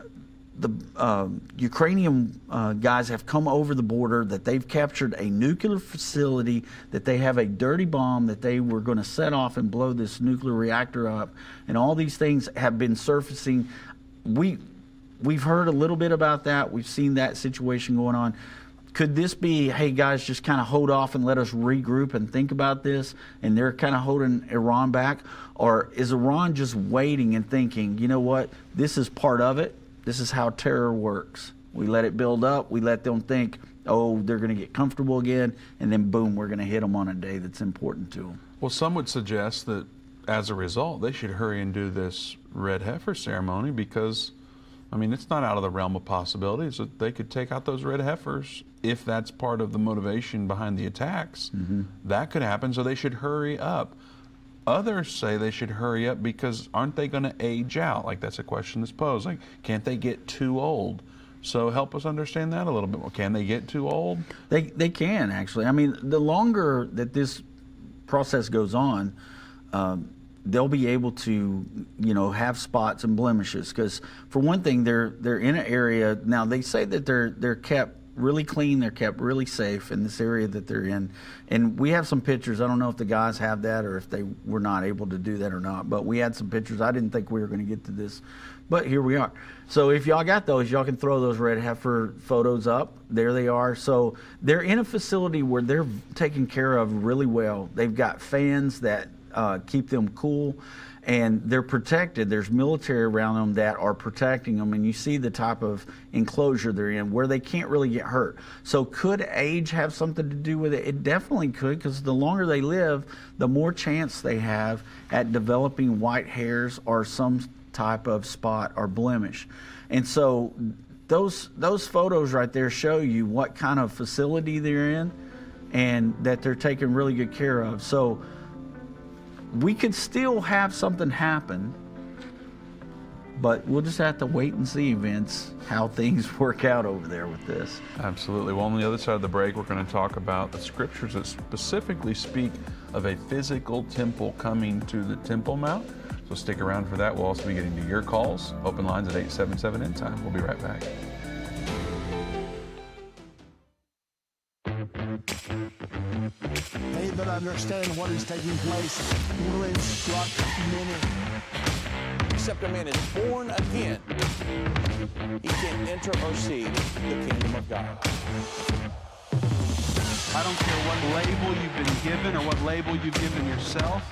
Ukrainian guys have come over the border, that they've captured a nuclear facility, that they have a dirty bomb that they were going to set off and blow this nuclear reactor up, and all these things have been surfacing. We've heard a little bit about that. We've seen that situation going on. Could this be, hey guys, just kind of hold off and let us regroup and think about this, and they're kind of holding Iran back? Or is Iran just waiting and thinking, you know what, this is part of it? This is how terror works. We let it build up. We let them think, oh, they're going to get comfortable again, and then boom, we're going to hit them on a day that's important to them. Well, some would suggest that as a result, they should hurry and do this red heifer ceremony because, I mean, it's not out of the realm of possibilities that they could take out those red heifers if that's part of the motivation behind the attacks. Mm-hmm. That could happen, so they should hurry up. Others say they should hurry up because aren't they going to age out? Like, that's a question that's posed. Like, can't they get too old? So help us understand that a little bit more. Can they get too old? They can, actually. I mean, the longer that this process goes on, they'll be able to, have spots and blemishes. Because for one thing, they're in an area now. They say that they're kept really clean, they're kept really safe in this area that they're in. And we have some pictures. I don't know if the guys have that or if they were not able to do that or not, but we had some pictures. I didn't think we were going to get to this, but here we are. So if y'all got those, y'all can throw those red heifer photos up. There they are. So they're in a facility where they're taken care of really well. They've got fans that keep them cool, and they're protected. There's military around them that are protecting them, and you see the type of enclosure they're in where they can't really get hurt. So could age have something to do with it? It definitely could, because the longer they live, the more chance they have at developing white hairs or some type of spot or blemish. And so those photos right there show you what kind of facility they're in and that they're taken really good care of. So we could still have something happen, but we'll just have to wait and see, Vince, how things work out over there with this. Absolutely. Well, on the other side of the break, we're going to talk about the scriptures that specifically speak of a physical temple coming to the Temple Mount. So stick around for that. We'll also be getting to your calls. Open lines at 877 Endtime. We'll be right back. They that understand what is taking place will instruct many. Except a man is born again, he can enter or see the kingdom of God. I don't care what label you've been given or what label you've given yourself.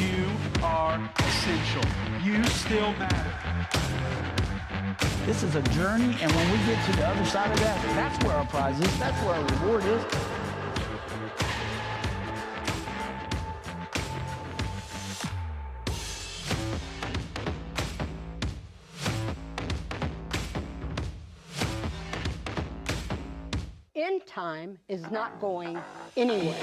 You are essential. You still matter. This is a journey, and when we get to the other side of that, that's where our prize is. That's where our reward is. Endtime is not going anywhere.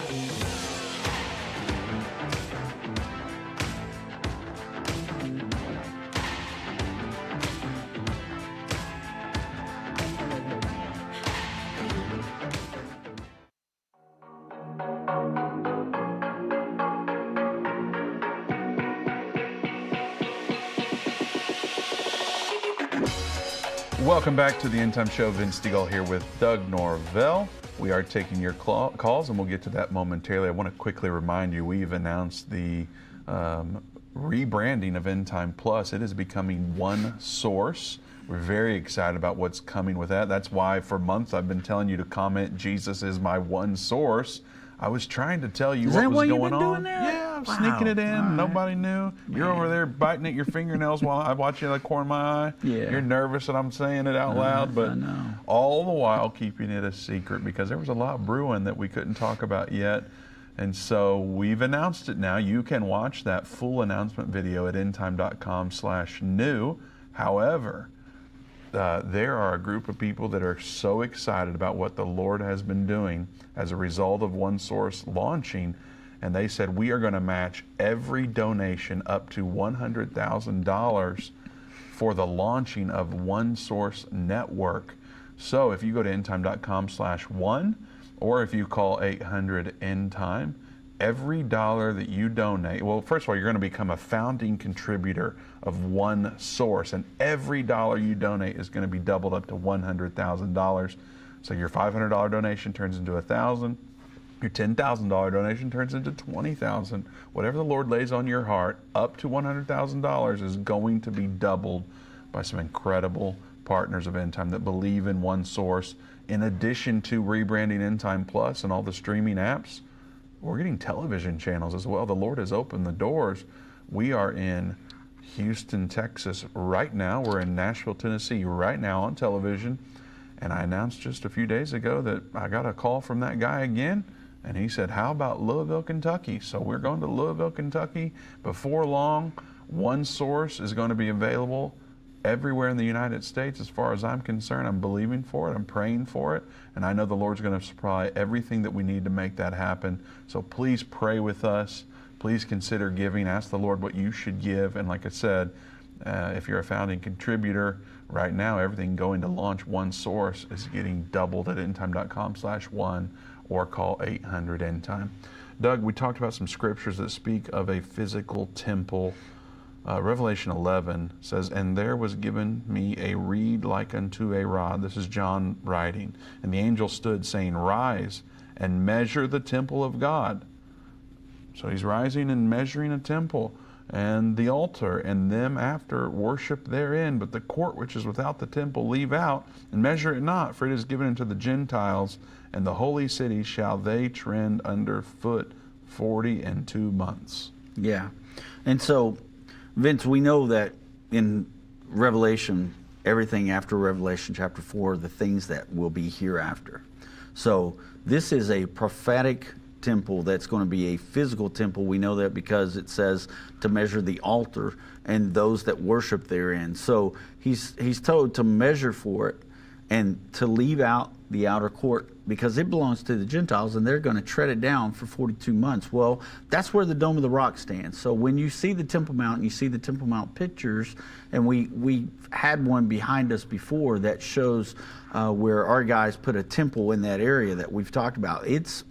Welcome back to the Endtime Show. Vince Stegall here with Doug Norvell. We are taking your calls, and we'll get to that momentarily. I want to quickly remind you, we've announced the rebranding of Endtime Plus. It is becoming one source. We're very excited about what's coming with that. That's why for months I've been telling you to comment, Jesus is my one source. I was trying to tell you what was going on. Yeah, I'm sneaking it in. Nobody knew. You're over there biting at your fingernails while I watch you out of the corner of my eye. Yeah. You're nervous that I'm saying it out loud, but all the while keeping it a secret because there was a lot brewing that we couldn't talk about yet. And so we've announced it now. You can watch that full announcement video at endtime.com/new. However, there are a group of people that are so excited about what the Lord has been doing as a result of One Source launching, and they said we are going to match every donation up to $100,000 for the launching of One Source Network. So if you go to endtime.com/one, or if you call 800-END-TIME, every dollar that you donate, well, first of all, you're going to become a founding contributor of One Source, and every dollar you donate is going to be doubled up to $100,000. So your $500 donation turns into $1,000. Your $10,000 donation turns into $20,000. Whatever the Lord lays on your heart, up to $100,000 is going to be doubled by some incredible partners of Endtime that believe in One Source. In addition to rebranding Endtime Plus and all the streaming apps, we're getting television channels as well. The Lord has opened the doors. We are in Houston, Texas right now. We're in Nashville, Tennessee right now on television. And I announced just a few days ago that I got a call from that guy again. And he said, how about Louisville, Kentucky? So we're going to Louisville, Kentucky. Before long, One Source is going to be available everywhere in the United States. As far as I'm concerned, I'm believing for it, I'm praying for it, and I know the Lord's going to supply everything that we need to make that happen. So please pray with us. Please consider giving. Ask the Lord what you should give. And like I said, if you're a founding contributor, right now everything going to launch One Source is getting doubled at endtime.com/one or call 800-END-TIME. Doug, we talked about some scriptures that speak of a physical temple. Revelation 11 says, and there was given me a reed like unto a rod. This is John writing. And the angel stood saying, rise and measure the temple of God. So he's rising and measuring a temple and the altar, and them after worship therein. But the court which is without the temple leave out, and measure it not, for it is given unto the Gentiles, and the holy city shall they trend under foot 42 months. Yeah. And so, Vince, we know that in Revelation, everything after Revelation chapter 4, the things that will be hereafter. So this is a prophetic temple that's going to be a physical temple. We know that because it says to measure the altar and those that worship therein. So he's told to measure for it and to leave out the outer court because it belongs to the Gentiles and they're going to tread it down for 42 months. Well, that's where the Dome of the Rock stands. So when you see the Temple Mount and you see the Temple Mount pictures, and we had one behind us before that shows where our guys put a temple in that area that we've talked about. It's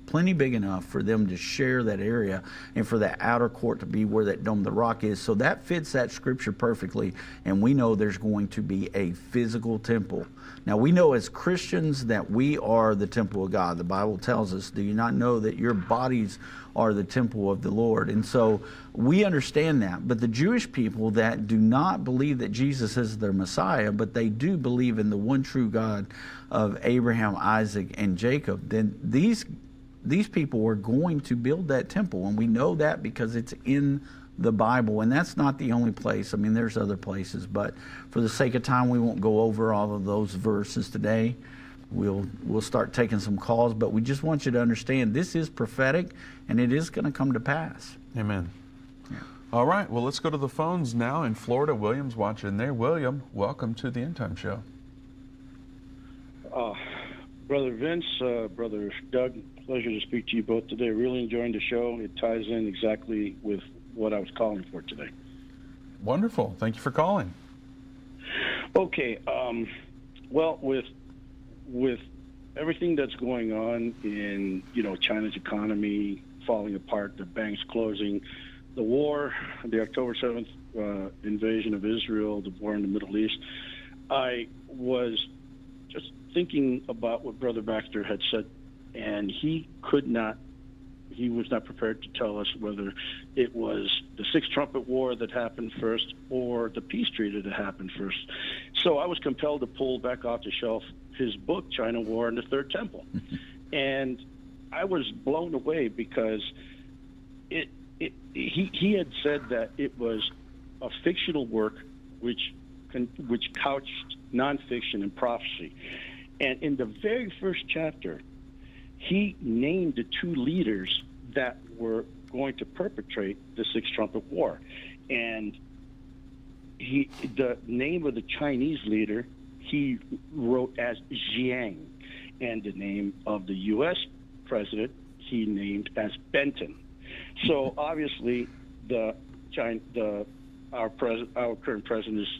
plenty big enough for them to share that area and for that outer court to be where that Dome of the Rock is. So that fits that scripture perfectly, and we know there's going to be a physical temple. Now, we know as Christians that we are the temple of God. The Bible tells us, do you not know that your bodies are the temple of the Lord? And so we understand that. But the Jewish people that do not believe that Jesus is their Messiah, but they do believe in the one true God of Abraham, Isaac, and Jacob, then these people are going to build that temple, and we know that because it's in the Bible, and that's not the only place. I mean, there's other places, but for the sake of time, we won't go over all of those verses today. We'll start taking some calls, but we just want you to understand this is prophetic, and it is going to come to pass. Amen. Yeah. All right, well, let's go to the phones now in Florida. William's watching there. William, welcome to the End Time Show. Brother Vince, Brother Doug, pleasure to speak to you both today. Really enjoying the show. It ties in exactly with what I was calling for today. Wonderful. Thank you for calling. Okay. Well, with everything that's going on in, China's economy falling apart, the banks closing, the war, the October 7th invasion of Israel, the war in the Middle East, I was just thinking about what Brother Baxter had said, and he could not he was not prepared to tell us whether it was the Sixth Trumpet War that happened first or the peace treaty that happened first. So I was compelled to pull back off the shelf his book, China War and the Third Temple. And I was blown away because he had said that it was a fictional work which couched nonfiction and prophecy. And in the very first chapter, he named the two leaders that were going to perpetrate the Sixth Trumpet War. And the name of the Chinese leader, he wrote as Jiang. And the name of the U.S. president, he named as Benton. So obviously, our current president is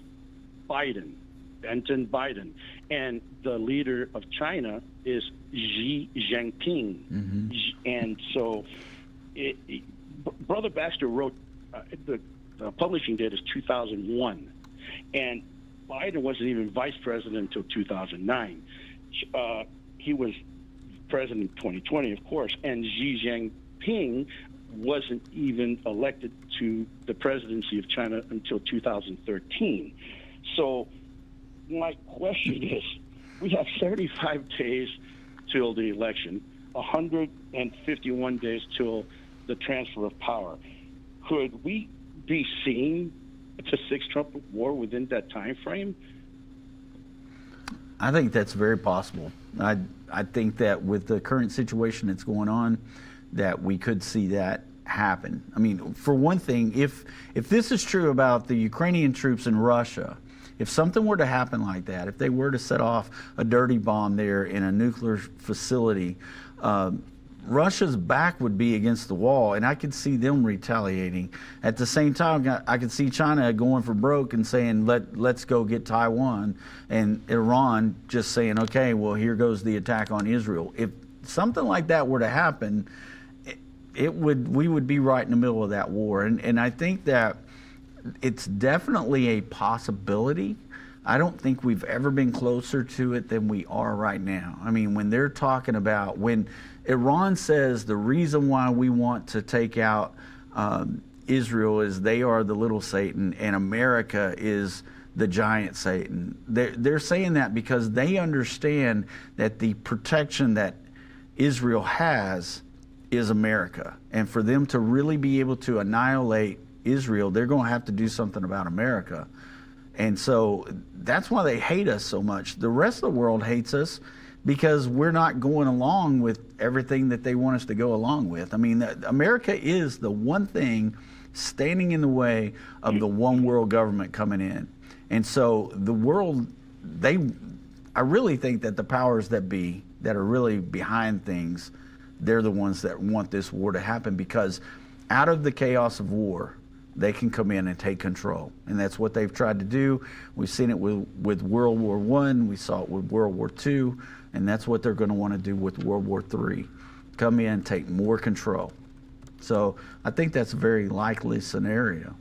Biden, Benton Biden, and the leader of China is Xi Jinping. Mm-hmm. And so, Brother Baxter wrote the publishing date is 2001, and Biden wasn't even vice president until 2009. He was president in 2020, of course, and Xi Jinping wasn't even elected to the presidency of China until 2013. So my question is, we have 75 days till the election, 151 days till the transfer of power. Could we be seeing the Sixth Trumpet War within that time frame? I think that's very possible. I think that with the current situation that's going on, that we could see that happen. I mean, for one thing, if this is true about the Ukrainian troops in Russia, if something were to happen like that, if they were to set off a dirty bomb there in a nuclear facility, Russia's back would be against the wall, and I could see them retaliating. At the same time, I could see China going for broke and saying, let's go get Taiwan, and Iran just saying, okay, well, here goes the attack on Israel. If something like that were to happen, we would be right in the middle of that war. And I think that it's definitely a possibility. I don't think we've ever been closer to it than we are right now. I mean, when they're talking about, when Iran says the reason why we want to take out Israel is they are the little Satan and America is the giant Satan. They're saying that because they understand that the protection that Israel has is America. And for them to really be able to annihilate Israel, they're going to have to do something about America. And so that's why they hate us so much. The rest of the world hates us because we're not going along with everything that they want us to go along with. I mean, America is the one thing standing in the way of the one world government coming in. And so the world, I really think that the powers that be, that are really behind things, they're the ones that want this war to happen, because out of the chaos of war, they can come in and take control. And that's what they've tried to do. We've seen it with World War I, we saw it with World War II, and that's what they're going to want to do with World War III. Come in, take more control. So I think that's a very likely scenario.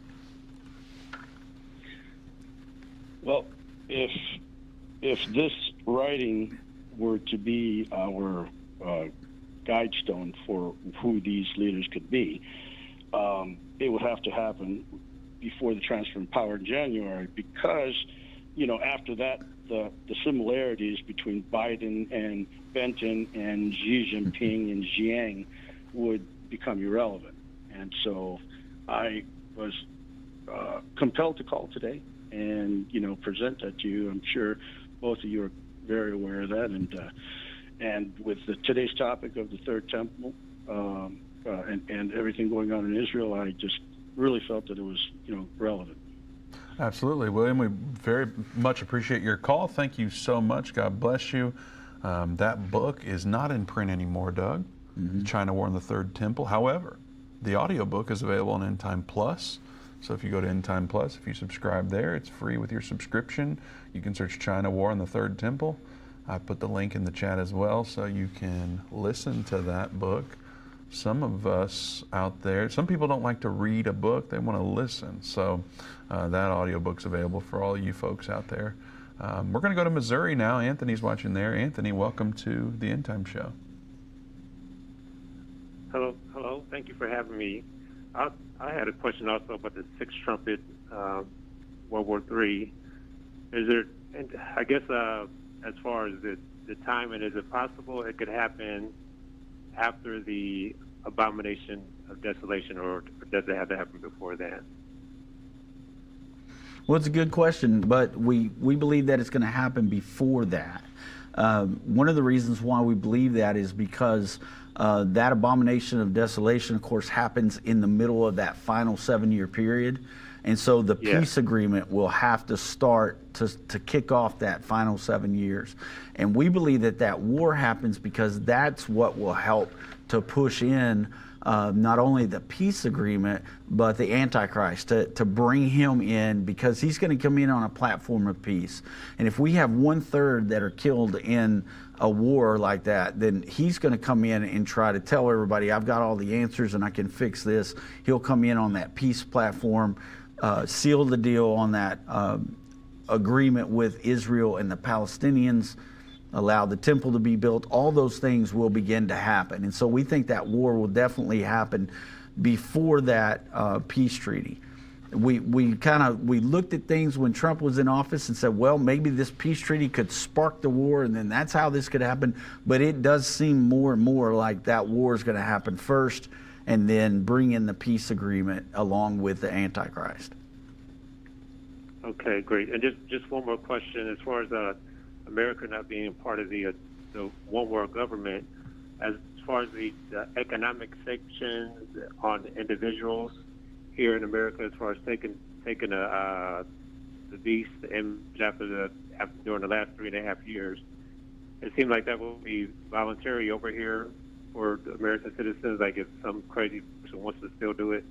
Well, if this writing were to be our guidestone for who these leaders could be, it would have to happen before the transfer of power in January, because, after that, the similarities between Biden and Benton and Xi Jinping and Jiang would become irrelevant. And so I was compelled to call today and, present that to you. I'm sure both of you are very aware of that. And with today's topic of the Third Temple, and everything going on in Israel, I just really felt that it was, relevant. Absolutely, William. We very much appreciate your call. Thank you so much. God bless you. That book is not in print anymore, Doug. Mm-hmm. China War and the Third Temple. However, the audiobook is available on Endtime Plus. So if you go to Endtime Plus, if you subscribe there, it's free with your subscription. You can search China War and the Third Temple. I put the link in the chat as well, so you can listen to that book. Some of us out there, some people don't like to read a book, they want to listen. So that audiobook's available for all you folks out there. We're going to go to Missouri now. Anthony's watching there. Anthony, welcome to the Endtime Show. Hello, thank you for having me. I had a question also about the sixth trumpet, World War III. Is there, and I guess as far as the timing, is it possible it could happen after the abomination of desolation, or does it have to happen before that? Well, it's a good question, but we believe that it's going to happen before that. One of the reasons why we believe that is because that abomination of desolation, of course, happens in the middle of that final 7-year period. And so the peace agreement will have to start to kick off that final 7 years. And we believe that that war happens because that's what will help to push in not only the peace agreement, but the Antichrist, to bring him in, because he's going to come in on a platform of peace. And if we have 1/3 that are killed in a war like that, then he's going to come in and try to tell everybody, I've got all the answers and I can fix this. He'll come in on that peace platform, seal the deal on that agreement with Israel and the Palestinians, allow the temple to be built. All those things will begin to happen. And so we think that war will definitely happen before that peace treaty. We looked at things when Trump was in office and said, well, maybe this peace treaty could spark the war, and then that's how this could happen. But it does seem more and more like that war is going to happen first, and then bring in the peace agreement along with the Antichrist. Okay, great. And just one more question. As far as America not being part of the one world government, as far as the economic sanctions on individuals here in America, as far as taking the beast, the image after during the last 3.5 years, it seemed like that will be voluntary over here for the American citizens. Like if some crazy person wants to still do it.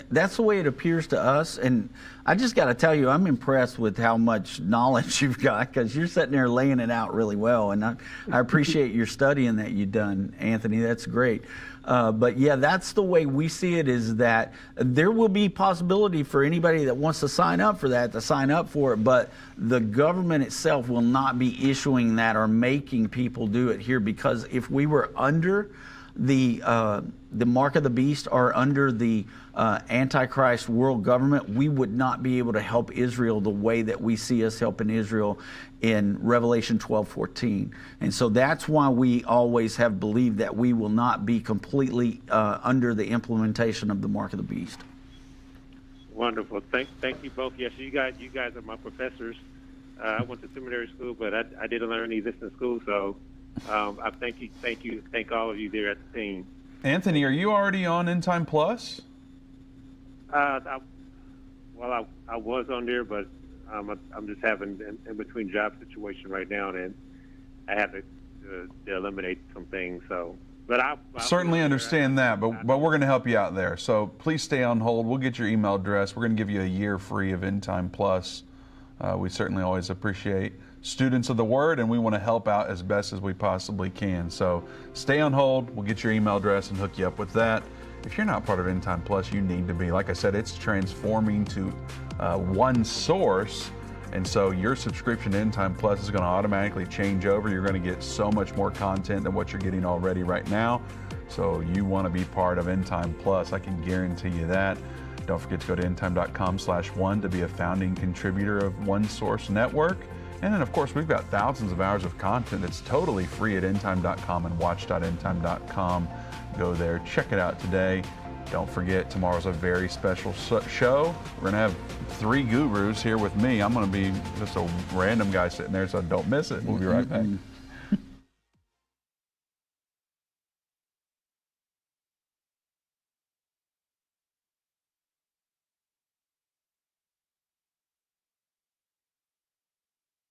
That's the way it appears to us. And I just got to tell you, I'm impressed with how much knowledge you've got, because you're sitting there laying it out really well. And I appreciate your studying that you've done, Anthony. That's great. But yeah, that's the way we see it, is that there will be possibility for anybody that wants to sign up for that to sign up for it. But the government itself will not be issuing that or making people do it here, because if we were under the mark of the beast or under the Antichrist world government, we would not be able to help Israel the way that we see us helping Israel in Revelation 12:14. And so that's why we always have believed that we will not be completely under the implementation of the mark of the beast. Wonderful. Thank you both. Yes, you guys are my professors. I went to seminary school, but I didn't learn any of this in school, so I thank all of you there at the team. Anthony, are you already on Endtime Plus? I was on there, but I'm just having in between job situation right now, and I have to eliminate some things. So, but I certainly understand that. But we're going to help you out there. So please stay on hold. We'll get your email address. We're going to give you a year free of Endtime Plus. We certainly always appreciate students of the Word, and we want to help out as best as we possibly can. So stay on hold. We'll get your email address and hook you up with that. If you're not part of Endtime Plus, you need to be. Like I said, it's transforming to one source, and so your subscription to Endtime Plus is going to automatically change over. You're going to get so much more content than what you're getting already right now. So you want to be part of Endtime Plus. I can guarantee you that. Don't forget to go to endtime.com/one to be a founding contributor of One Source Network. And then, of course, we've got thousands of hours of content that's totally free at endtime.com and watch.endtime.com. Go there, check it out today. Don't forget, tomorrow's a very special show. We're going to have 3 gurus here with me. I'm going to be just a random guy sitting there, so don't miss it. We'll be right back.